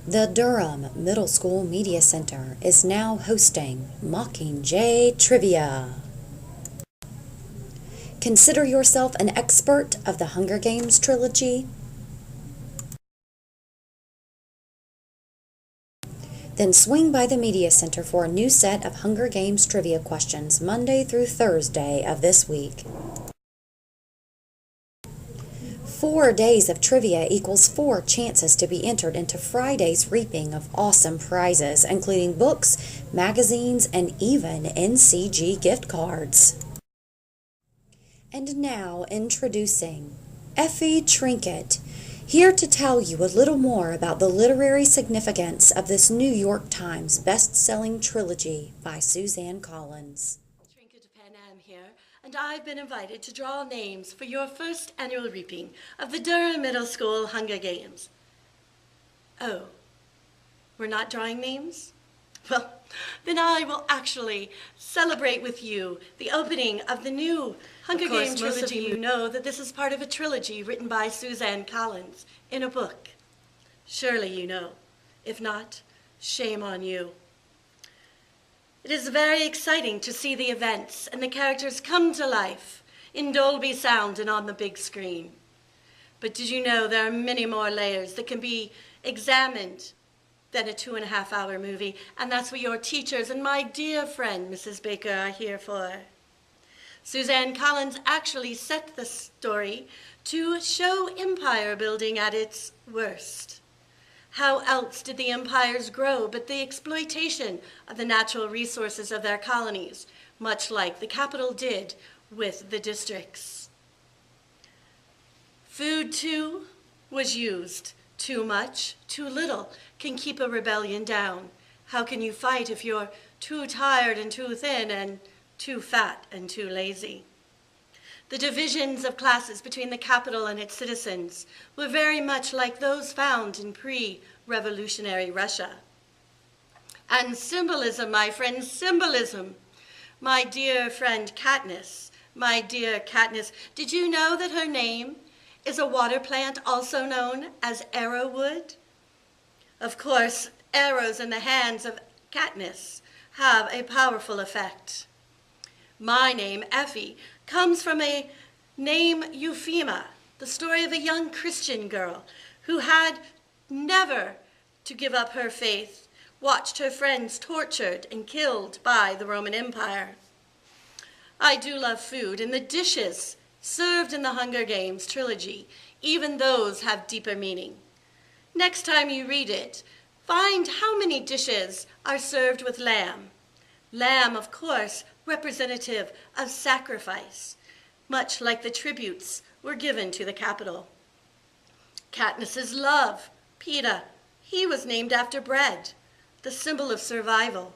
The Durham Middle School Media Center is now hosting Mockingjay Trivia. Consider yourself an expert of the Hunger Games trilogy? Then swing by the Media Center for a new set of Hunger Games trivia questions Monday through Thursday of this week. 4 days of trivia equals 4 chances to be entered into Friday's reaping of awesome prizes, including books, magazines, and even NCG gift cards. And now introducing Effie Trinket, here to tell you a little more about the literary significance of this New York Times best-selling trilogy by Suzanne Collins. Trinket of Pan Am here, and I've been invited to draw names for your first annual reaping of the Durham Middle School Hunger Games. Oh, we're not drawing names? Well, then I will actually celebrate with you the opening of the new Hunger Games trilogy. Most of you know that this is part of a trilogy written by Suzanne Collins in a book. Surely you know. If not, shame on you. It is very exciting to see the events and the characters come to life in Dolby sound and on the big screen. But did you know there are many more layers that can be examined than a 2.5-hour movie? And that's what your teachers and my dear friend, Mrs. Baker, are here for. Suzanne Collins actually set the story to show empire building at its worst. How else did the empires grow but the exploitation of the natural resources of their colonies, much like the capital did with the districts? Food, too, was used. Too much, too little can keep a rebellion down. How can you fight if you're too tired and too thin and too fat and too lazy? The divisions of classes between the capital and its citizens were very much like those found in pre-revolutionary Russia. And symbolism, my friends, symbolism. My dear friend Katniss, my dear Katniss, did you know that her name is a water plant also known as arrowwood? Of course, arrows in the hands of Katniss have a powerful effect. My name, Effie, comes from a name Euphema, the story of a young Christian girl who had never to give up her faith, watched her friends tortured and killed by the Roman Empire. I do love food, and the dishes served in the Hunger Games trilogy, even those have deeper meaning. Next time you read it, find how many dishes are served with lamb. Lamb, of course, representative of sacrifice, much like the tributes were given to the capital. Katniss's love, pita, he was named after bread, the symbol of survival.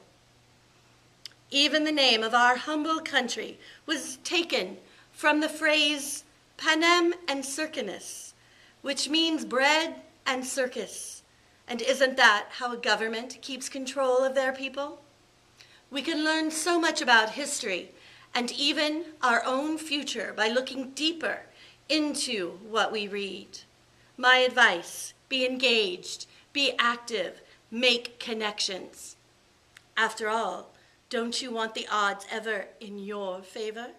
Even the name of our humble country was taken from the phrase panem and circinus, which means bread and circus. And isn't that how a government keeps control of their people? We can learn so much about history and even our own future by looking deeper into what we read. My advice, be engaged, be active, make connections. After all, don't you want the odds ever in your favor?